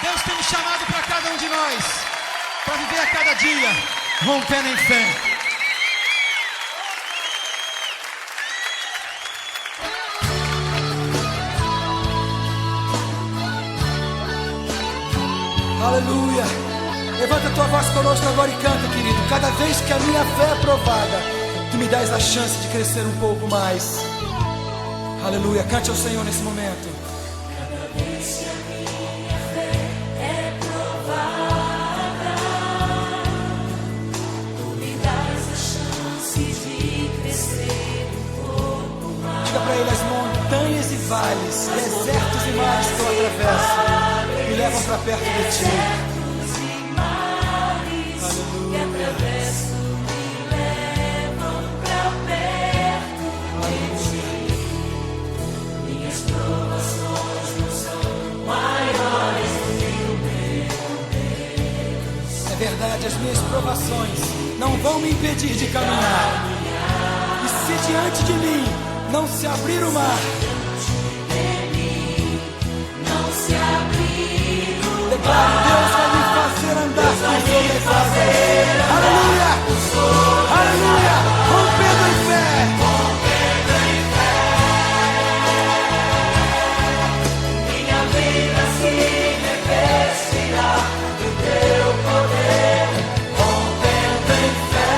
Deus tem um chamado para cada um de nós, para viver a cada dia, rompendo em fé. Aleluia. Levanta a tua voz conosco agora e canta, querido. Cada vez que a minha fé é provada, tu me dás a chance de crescer um pouco mais. Aleluia. Cante ao Senhor nesse momento. Cada vez que a minha fé é provada, tu me dás a chance de crescer um pouco mais. Diga para ele: as montanhas e vales, desertos e mares que eu atravesso, me levam para perto de ti. Desertos e mares que atravesso me levam para perto de ti. Minhas provações não são maiores do que o meu Deus. É verdade, as minhas provações não vão me impedir de caminhar. E se diante de mim não se abrir o mar, declaro: Deus vai me fazer andar por sobre as águas. Aleluia! Aleluia! Rompendo em fé! Minha vida se revestirá do teu poder, rompendo em fé.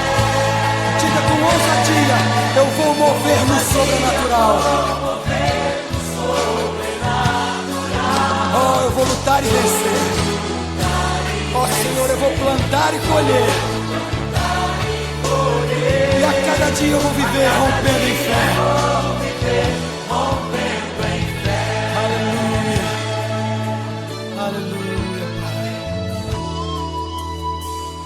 Diga com ousadia: eu vou mover no sobrenatural. Oh, eu vou lutar e vencer. Oh, Senhor, eu vou plantar e colher. E a cada dia eu vou viver rompendo em fé. Aleluia. Aleluia, Pai.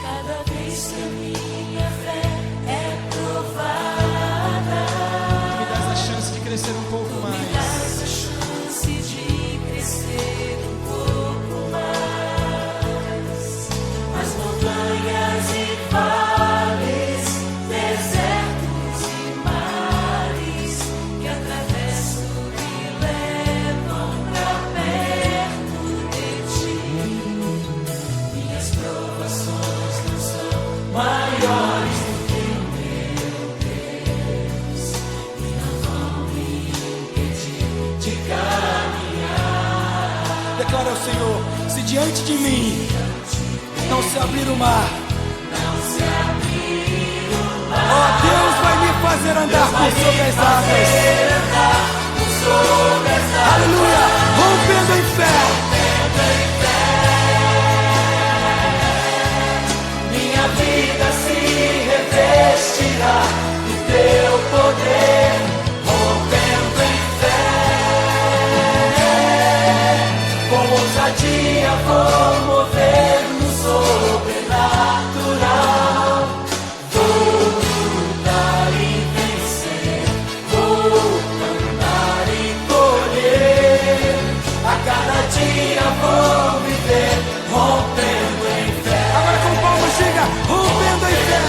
Cada vez que a minha fé é provada, Me dás a chance de crescer um pouco me mais. dás a chance de crescer um pouco mais. As montanhas e vales, desertos e mares que atravesso me levam pra perto de ti. Minhas provações não são maiores do que o meu Deus, e não vão me impedir de caminhar. Declara ao Senhor: se diante de mim não se abrir o mar, oh, Deus vai me fazer andar por sobre as águas. Aleluia! Rompendo em fé. Minha vida se revestirá do teu poder, rompendo em fé. Com ousadia vou mover no sobrenatural. Vou lutar e vencer, vou plantar e colher. A cada dia vou viver rompendo em fé. Agora com palmas, diga: rompendo em fé.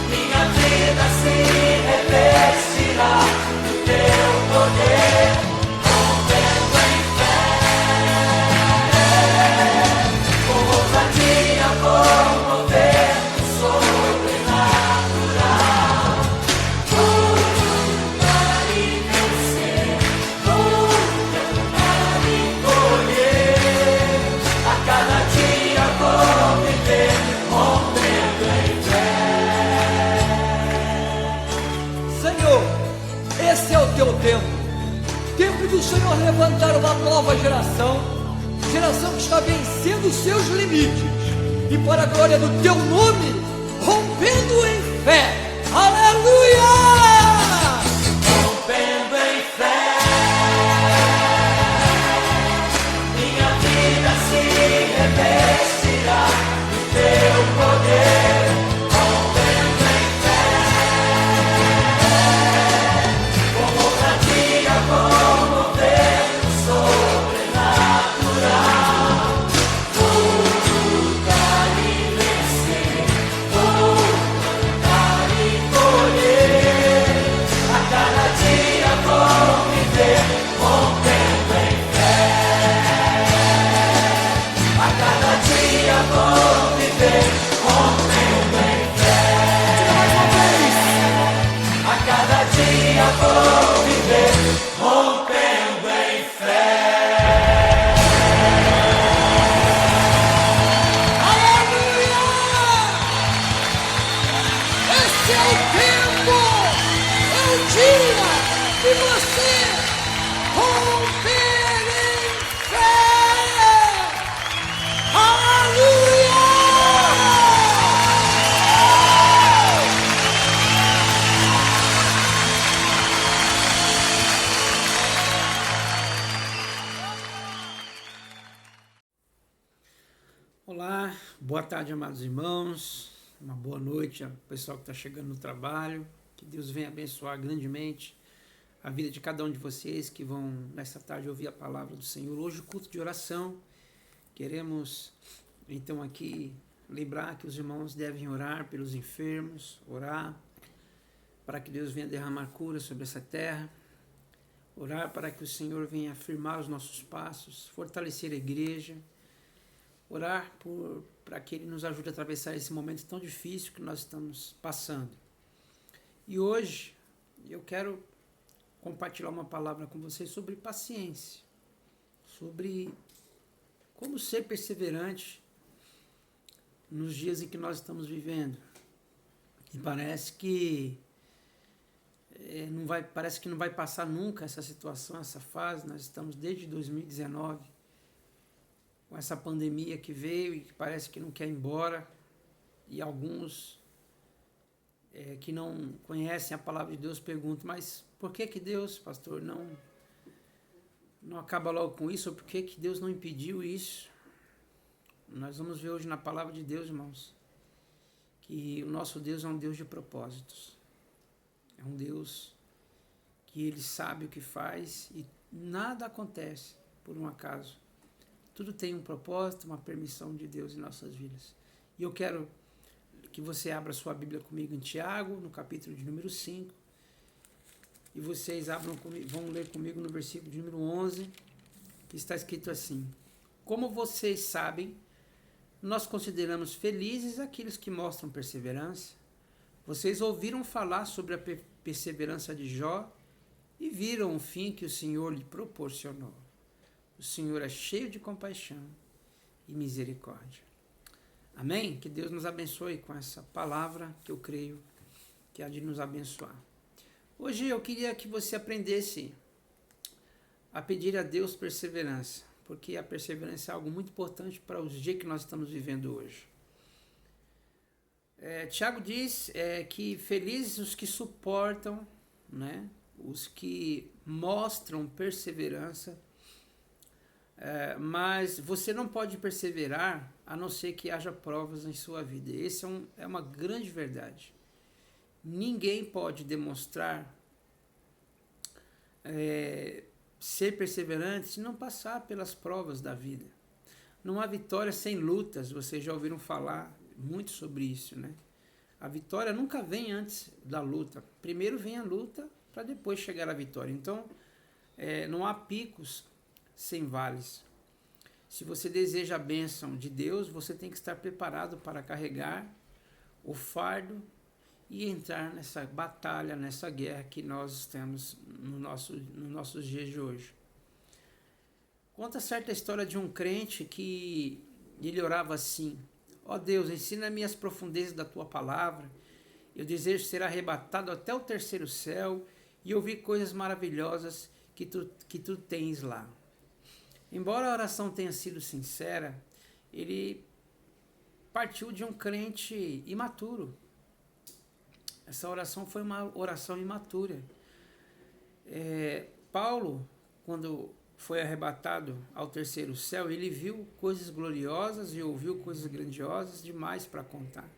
Minha vida se revestirá do teu poder, rompendo em fé. Com ousadia vou mover no sobrenatural. Vou lutar e vencer, vou cantar e colher. A cada dia vou viver rompendo em fé. Senhor, esse é o teu tempo. Tempo do Senhor levantar uma nova geração. Geração que está vencendo os seus limites. E para a glória do teu nome, rompendo em fé. Aleluia! Rompendo em fé, minha vida se revestirá do teu poder. Rompendo em fé, com ousadia vou mover no sobrenatural. Vou lutar e vencer, vou Esse é o tempo, é o dia de você romper em fé. Aleluia! Olá, boa tarde, amados irmãos, uma boa noite ao pessoal que está chegando no trabalho, que Deus venha abençoar grandemente a vida de cada um de vocês que vão nesta tarde ouvir a palavra do Senhor. Hoje, culto de oração, queremos então aqui lembrar que os irmãos devem orar pelos enfermos, orar para que Deus venha derramar cura sobre essa terra, orar para que o Senhor venha afirmar os nossos passos, fortalecer a igreja, orar para que Ele nos ajude a atravessar esse momento tão difícil que nós estamos passando. E hoje eu quero compartilhar uma palavra com vocês sobre paciência, sobre como ser perseverante nos dias em que nós estamos vivendo. E parece que não vai passar nunca essa situação, essa fase. Nós estamos desde 2019 com essa pandemia que veio e que parece que não quer ir embora, e alguns que não conhecem a palavra de Deus perguntam, mas por que Deus, pastor, não acaba logo com isso, ou por que Deus não impediu isso? Nós vamos ver hoje na palavra de Deus, irmãos, que o nosso Deus é um Deus de propósitos, é um Deus que Ele sabe o que faz e nada acontece por um acaso. Tudo tem um propósito, uma permissão de Deus em nossas vidas. E eu quero que você abra sua Bíblia comigo em Tiago, no capítulo de número 5. E vocês vão ler comigo no versículo de número 11, que está escrito assim: como vocês sabem, nós consideramos felizes aqueles que mostram perseverança. Vocês ouviram falar sobre a perseverança de Jó e viram o fim que o Senhor lhe proporcionou. O Senhor é cheio de compaixão e misericórdia. Amém? Que Deus nos abençoe com essa palavra que eu creio que há de nos abençoar. Hoje eu queria que você aprendesse a pedir a Deus perseverança, porque a perseverança é algo muito importante para os dias que nós estamos vivendo hoje. Tiago diz que felizes os que suportam, né? Os que mostram perseverança. Mas você não pode perseverar a não ser que haja provas em sua vida. Essa é uma grande verdade. Ninguém pode demonstrar ser perseverante se não passar pelas provas da vida. Não há vitória sem lutas. Vocês já ouviram falar muito sobre isso, né? A vitória nunca vem antes da luta. Primeiro vem a luta para depois chegar à vitória. Então, não há picos sem vales. Se você deseja a bênção de Deus, você tem que estar preparado para carregar o fardo e entrar nessa batalha, nessa guerra que nós temos nos nossos dias de hoje. Conta certa história de um crente que ele orava assim: ó Deus, ensina-me as profundezas da tua palavra, eu desejo ser arrebatado até o terceiro céu e ouvir coisas maravilhosas que tu tens lá. Embora a oração tenha sido sincera, ele partiu de um crente imaturo. Essa oração foi uma oração imatura. Paulo, quando foi arrebatado ao terceiro céu, ele viu coisas gloriosas e ouviu coisas grandiosas demais para contar.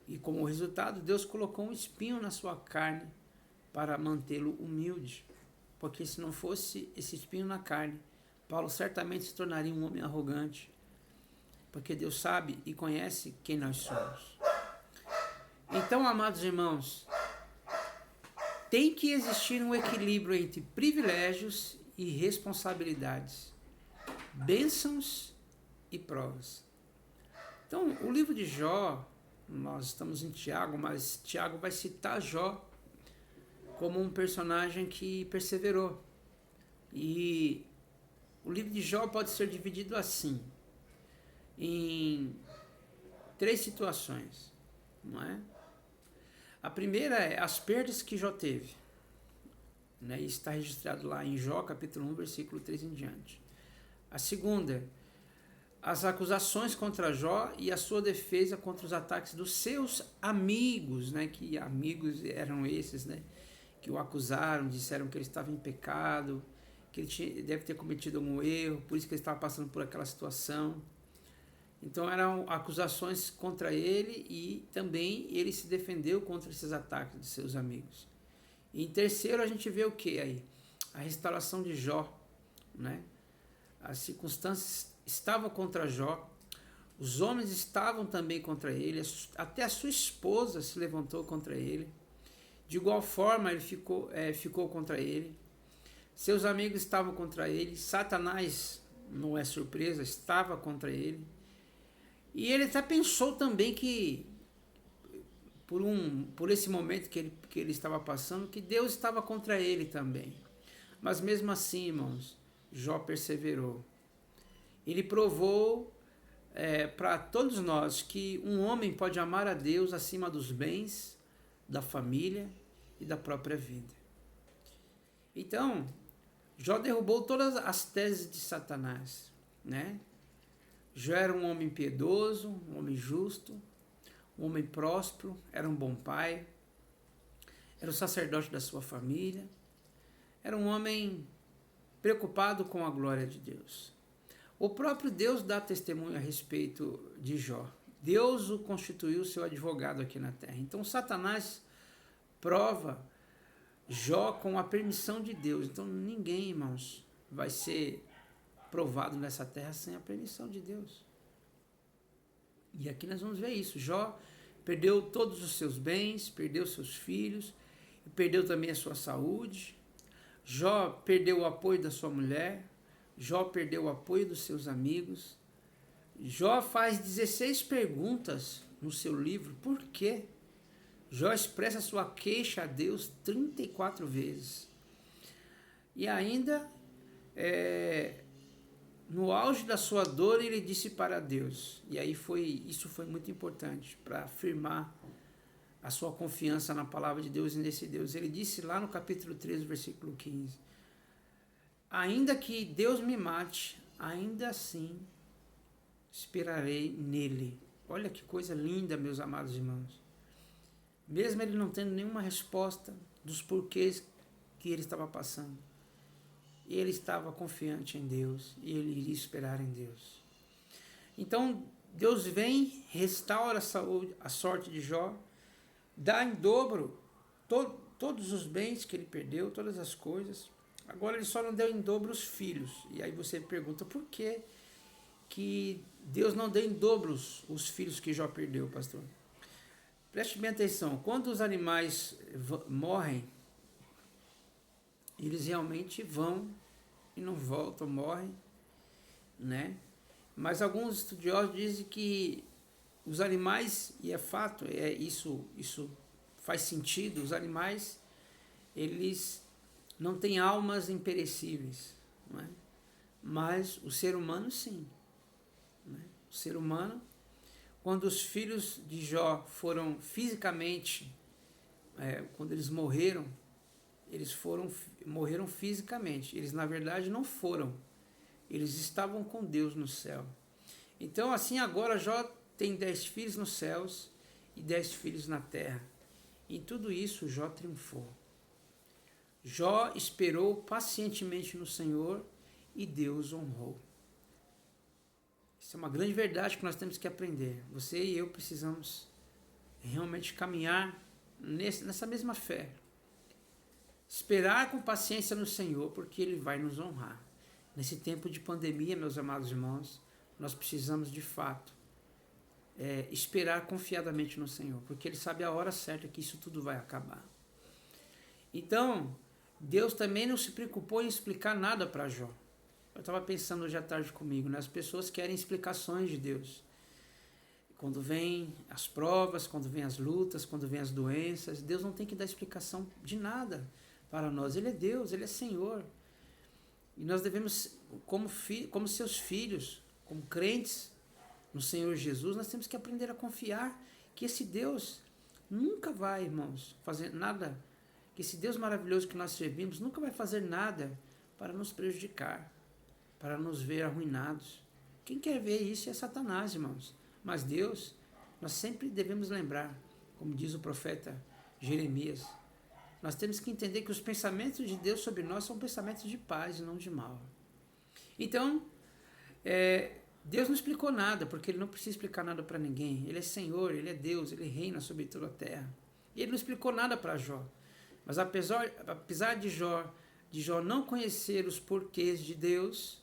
E como resultado, Deus colocou um espinho na sua carne para mantê-lo humilde. Porque se não fosse esse espinho na carne, Paulo certamente se tornaria um homem arrogante, porque Deus sabe e conhece quem nós somos. Então, amados irmãos, tem que existir um equilíbrio entre privilégios e responsabilidades, bênçãos e provas. Então, o livro de Jó, nós estamos em Tiago, mas Tiago vai citar Jó como um personagem que perseverou. E o livro de Jó pode ser dividido assim, em 3 situações, não é? A primeira é as perdas que Jó teve. Né? Isso está registrado lá em Jó, capítulo 1, versículo 3 em diante. A segunda, as acusações contra Jó e a sua defesa contra os ataques dos seus amigos, né? Que amigos eram esses, né? Que o acusaram, disseram que ele estava em pecado, que ele deve ter cometido algum erro, por isso que ele estava passando por aquela situação. Então eram acusações contra ele e também ele se defendeu contra esses ataques de seus amigos. E em terceiro a gente vê o que aí? A restauração de Jó, né? As circunstâncias estavam contra Jó, os homens estavam também contra ele, até a sua esposa se levantou contra ele. De igual forma ele ficou contra ele. Seus amigos estavam contra ele, Satanás, não é surpresa, estava contra ele. E ele até pensou também que, por esse momento que ele estava passando, que Deus estava contra ele também. Mas mesmo assim, irmãos, Jó perseverou. Ele provou para todos nós que um homem pode amar a Deus acima dos bens, da família e da própria vida. Então, Jó derrubou todas as teses de Satanás, né? Jó era um homem piedoso, um homem justo, um homem próspero, era um bom pai, era o sacerdote da sua família, era um homem preocupado com a glória de Deus. O próprio Deus dá testemunho a respeito de Jó. Deus o constituiu seu advogado aqui na terra. Então Satanás prova Jó com a permissão de Deus. Então ninguém, irmãos, vai ser provado nessa terra sem a permissão de Deus. E aqui nós vamos ver isso. Jó perdeu todos os seus bens, perdeu seus filhos, perdeu também a sua saúde. Jó perdeu o apoio da sua mulher. Jó perdeu o apoio dos seus amigos. Jó faz 16 perguntas no seu livro. Por quê? Jó expressa sua queixa a Deus 34 vezes. E ainda, no auge da sua dor, ele disse para Deus. E aí isso foi muito importante para afirmar a sua confiança na palavra de Deus e nesse Deus. Ele disse lá no capítulo 13, versículo 15: ainda que Deus me mate, ainda assim esperarei nele. Olha que coisa linda, meus amados irmãos. Mesmo ele não tendo nenhuma resposta dos porquês que ele estava passando, ele estava confiante em Deus e ele iria esperar em Deus. Então Deus vem, restaura a sorte de Jó, dá em dobro todos os bens que ele perdeu, todas as coisas. Agora ele só não deu em dobro os filhos. E aí você pergunta, por que Deus não deu em dobro os filhos que Jó perdeu, pastor? Preste bem atenção, quando os animais morrem, eles realmente vão e não voltam, morrem, né? Mas alguns estudiosos dizem que os animais, e é fato, isso faz sentido, os animais, eles não têm almas imperecíveis, não é? Mas o ser humano sim, né? O ser humano, quando os filhos de Jó foram fisicamente, quando eles morreram fisicamente. Eles na verdade não foram, eles estavam com Deus no céu. Então assim agora Jó tem 10 filhos nos céus e 10 filhos na terra. Em tudo isso Jó triunfou. Jó esperou pacientemente no Senhor e Deus honrou. Isso é uma grande verdade que nós temos que aprender. Você e eu precisamos realmente caminhar nessa mesma fé. Esperar com paciência no Senhor, porque Ele vai nos honrar. Nesse tempo de pandemia, meus amados irmãos, nós precisamos de fato esperar confiadamente no Senhor, porque Ele sabe a hora certa que isso tudo vai acabar. Então, Deus também não se preocupou em explicar nada para Jó. Eu estava pensando hoje à tarde comigo, né? As pessoas querem explicações de Deus. Quando vem as provas, quando vem as lutas, quando vem as doenças, Deus não tem que dar explicação de nada para nós. Ele é Deus, Ele é Senhor. E nós devemos, como seus filhos, como crentes no Senhor Jesus, nós temos que aprender a confiar que esse Deus nunca vai, irmãos, fazer nada, que esse Deus maravilhoso que nós servimos nunca vai fazer nada para nos prejudicar, para nos ver arruinados. Quem quer ver isso é Satanás, irmãos. Mas Deus, nós sempre devemos lembrar, como diz o profeta Jeremias, nós temos que entender que os pensamentos de Deus sobre nós são pensamentos de paz e não de mal. Então, Deus não explicou nada, porque Ele não precisa explicar nada para ninguém. Ele é Senhor, Ele é Deus, Ele reina sobre toda a terra. E Ele não explicou nada para Jó. Mas apesar de Jó não conhecer os porquês de Deus,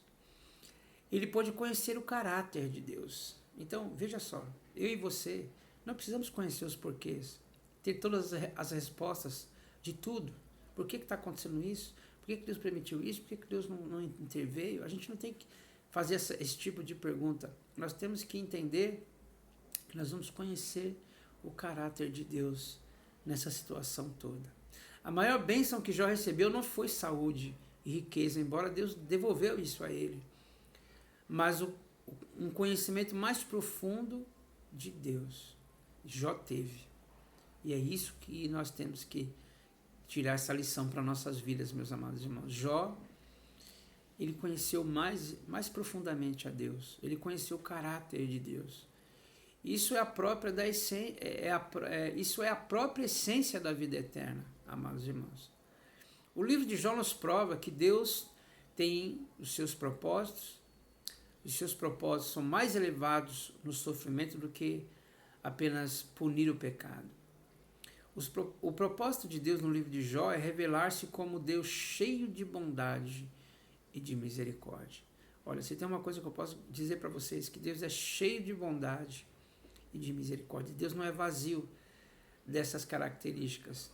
ele pôde conhecer o caráter de Deus. Então, veja só, eu e você, não precisamos conhecer os porquês, ter todas as respostas de tudo. Por que está acontecendo isso? Por que Deus permitiu isso? Por que Deus não interveio? A gente não tem que fazer esse tipo de pergunta. Nós temos que entender que nós vamos conhecer o caráter de Deus nessa situação toda. A maior bênção que Jó recebeu não foi saúde e riqueza, embora Deus devolveu isso a ele, mas um conhecimento mais profundo de Deus. Jó teve. E é isso que nós temos que tirar essa lição para nossas vidas, meus amados irmãos. Jó, ele conheceu mais profundamente a Deus. Ele conheceu o caráter de Deus. Isso é a própria isso é a própria essência da vida eterna, amados irmãos. O livro de Jó nos prova que Deus tem os seus propósitos. Os seus propósitos são mais elevados no sofrimento do que apenas punir o pecado. O propósito de Deus no livro de Jó é revelar-se como Deus cheio de bondade e de misericórdia. Olha, se tem uma coisa que eu posso dizer para vocês, que Deus é cheio de bondade e de misericórdia. Deus não é vazio dessas características.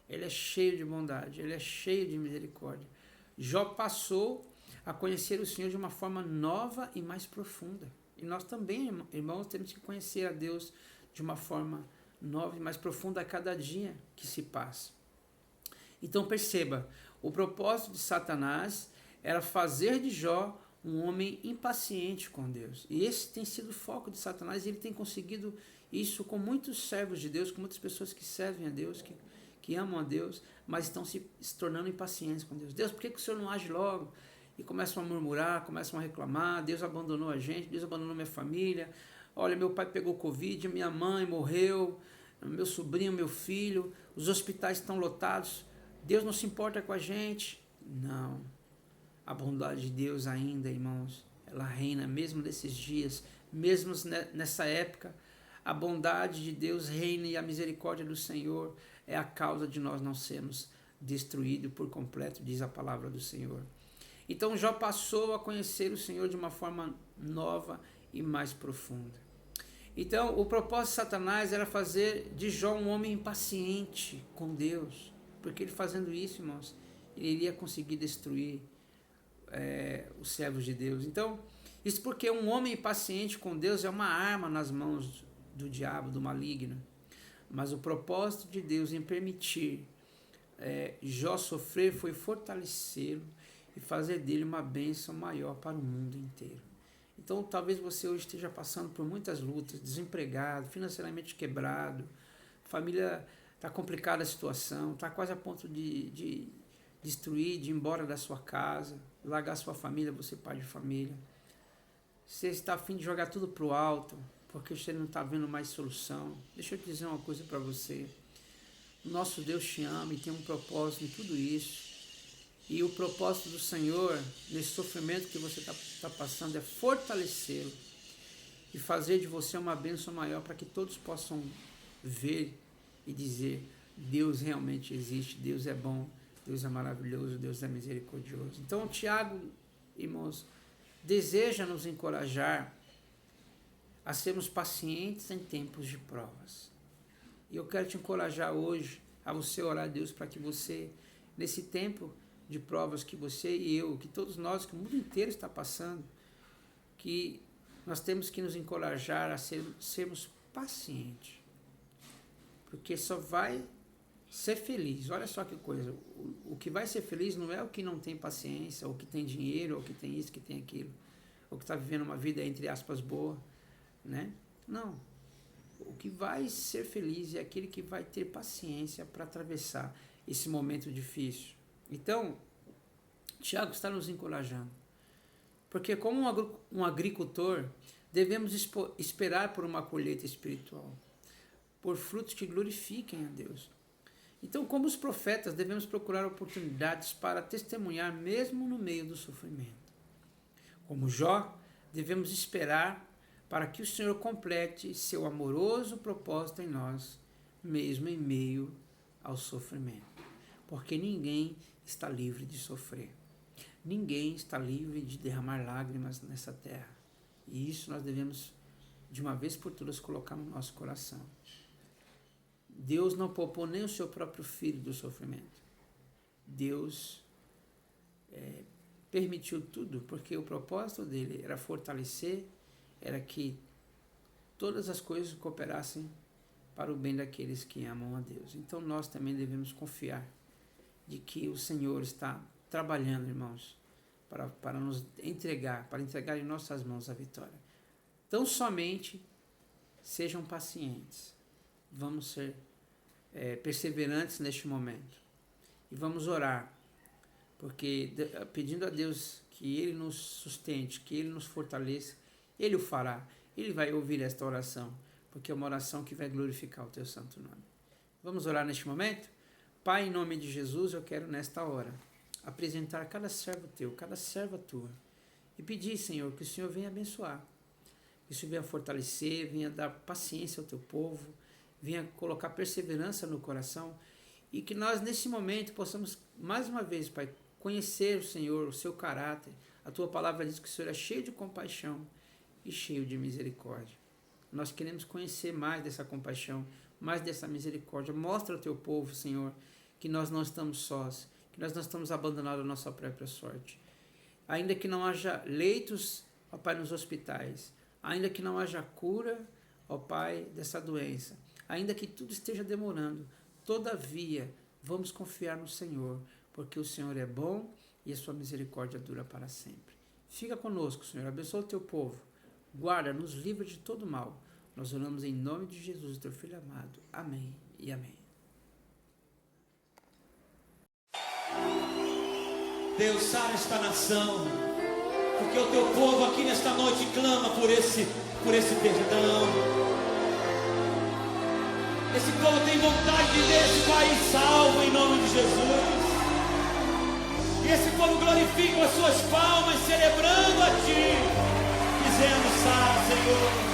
Ele é cheio de bondade, Ele é cheio de misericórdia. Jó passou a conhecer o Senhor de uma forma nova e mais profunda. E nós também, irmãos, temos que conhecer a Deus de uma forma nova e mais profunda a cada dia que se passa. Então perceba, o propósito de Satanás era fazer de Jó um homem impaciente com Deus. E esse tem sido o foco de Satanás, e ele tem conseguido isso com muitos servos de Deus, com muitas pessoas que servem a Deus, que amam a Deus, mas estão se tornando impacientes com Deus. Deus, por que o Senhor não age logo? E começam a murmurar, começam a reclamar, Deus abandonou a gente, Deus abandonou minha família, olha, meu pai pegou Covid, minha mãe morreu, meu sobrinho, meu filho, os hospitais estão lotados, Deus não se importa com a gente. Não, a bondade de Deus ainda, irmãos, ela reina mesmo nesses dias, mesmo nessa época, a bondade de Deus reina e a misericórdia do Senhor é a causa de nós não sermos destruídos por completo, diz a palavra do Senhor. Então Jó passou a conhecer o Senhor de uma forma nova e mais profunda. Então o propósito de Satanás era fazer de Jó um homem impaciente com Deus, porque ele fazendo isso, irmãos, ele iria conseguir destruir os servos de Deus. Então, isso porque um homem impaciente com Deus é uma arma nas mãos do diabo, do maligno. Mas o propósito de Deus em permitir Jó sofrer foi fortalecê-lo e fazer dele uma bênção maior para o mundo inteiro. Então, talvez você hoje esteja passando por muitas lutas, desempregado, financeiramente quebrado, família está complicada a situação, está quase a ponto de destruir, de ir embora da sua casa, largar sua família, você pai de família. Você está a fim de jogar tudo para o alto, porque você não está vendo mais solução. Deixa eu te dizer uma coisa para você. O nosso Deus te ama e tem um propósito em tudo isso. E o propósito do Senhor, nesse sofrimento que você está passando, é fortalecê-lo e fazer de você uma bênção maior para que todos possam ver e dizer: Deus realmente existe, Deus é bom, Deus é maravilhoso, Deus é misericordioso. Então, Tiago, irmãos, deseja nos encorajar a sermos pacientes em tempos de provas. E eu quero te encorajar hoje a você orar a Deus para que você, nesse tempo de provas que você e eu, que todos nós, que o mundo inteiro está passando, que nós temos que nos encorajar a sermos pacientes, porque só vai ser feliz. Olha só que coisa, o que vai ser feliz não é o que não tem paciência, ou que tem dinheiro, ou que tem isso, que tem aquilo, ou que está vivendo uma vida, entre aspas, boa, né? Não. O que vai ser feliz é aquele que vai ter paciência para atravessar esse momento difícil. Então, Tiago está nos encorajando. Porque como um agricultor, devemos esperar por uma colheita espiritual, por frutos que glorifiquem a Deus. Então, como os profetas, devemos procurar oportunidades para testemunhar mesmo no meio do sofrimento. Como Jó, devemos esperar para que o Senhor complete seu amoroso propósito em nós, mesmo em meio ao sofrimento. Porque ninguém está livre de sofrer. Ninguém está livre de derramar lágrimas nessa terra. E isso nós devemos, de uma vez por todas, colocar no nosso coração. Deus não poupou nem o seu próprio filho do sofrimento. Deus permitiu tudo, porque o propósito dele era fortalecer, era que todas as coisas cooperassem para o bem daqueles que amam a Deus. Então nós também devemos confiar de que o Senhor está trabalhando, irmãos, para nos entregar, para entregar em nossas mãos a vitória. Então somente sejam pacientes. Vamos ser perseverantes neste momento. E vamos orar, porque pedindo a Deus que Ele nos sustente, que Ele nos fortaleça, Ele o fará. Ele vai ouvir esta oração, porque é uma oração que vai glorificar o Teu santo nome. Vamos orar neste momento? Pai, em nome de Jesus, eu quero nesta hora apresentar cada servo Teu, cada serva Tua, e pedir, Senhor, que o Senhor venha abençoar, que o Senhor venha fortalecer, venha dar paciência ao Teu povo, venha colocar perseverança no coração, e que nós nesse momento possamos mais uma vez, Pai, conhecer o Senhor, o Seu caráter. A Tua palavra diz que o Senhor é cheio de compaixão e cheio de misericórdia. Nós queremos conhecer mais dessa compaixão, mais dessa misericórdia. Mostra ao Teu povo, Senhor, que nós não estamos sós, que nós não estamos abandonados à nossa própria sorte. Ainda que não haja leitos, ó Pai, nos hospitais, ainda que não haja cura, ó Pai, dessa doença, ainda que tudo esteja demorando, todavia, vamos confiar no Senhor, porque o Senhor é bom e a sua misericórdia dura para sempre. Fica conosco, Senhor, abençoa o Teu povo, guarda, nos livra de todo mal. Nós oramos em nome de Jesus, Teu Filho amado. Amém e amém. Deus, sara esta nação, porque o Teu povo aqui nesta noite clama por esse perdão. Esse povo tem vontade de ver esse país salvo em nome de Jesus. E esse povo glorifica com as suas palmas, celebrando a Ti, dizendo: sara, Senhor.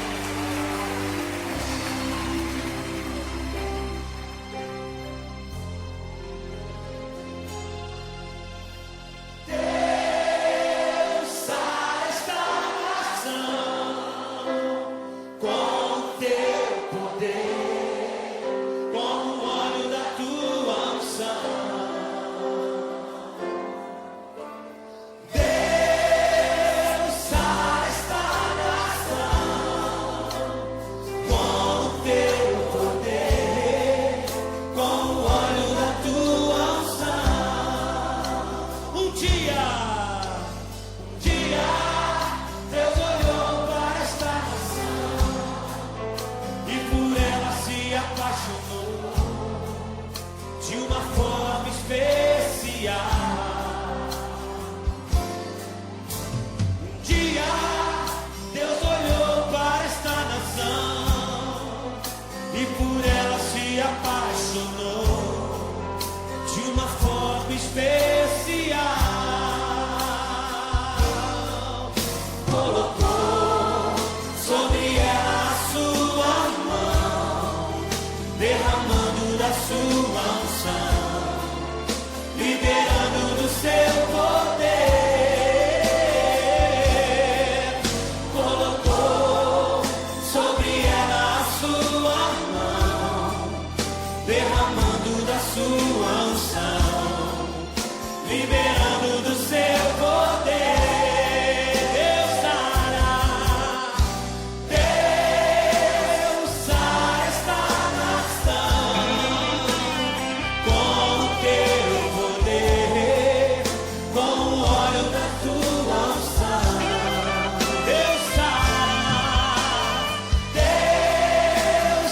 Deus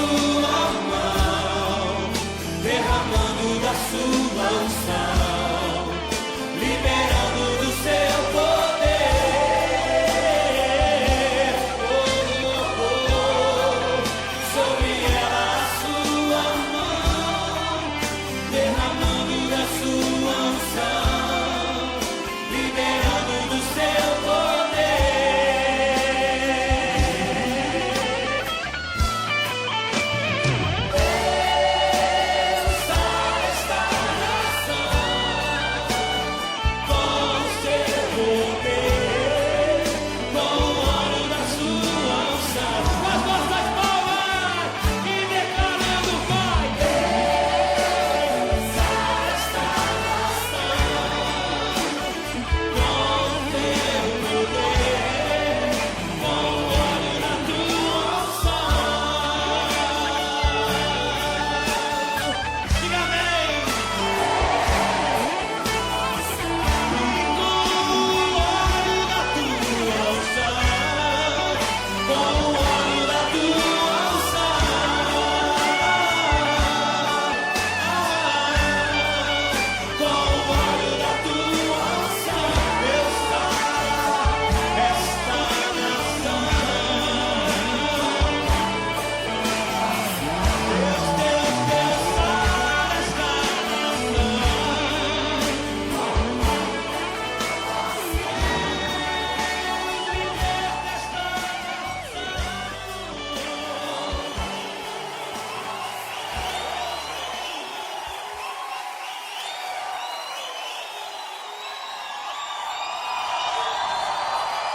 tua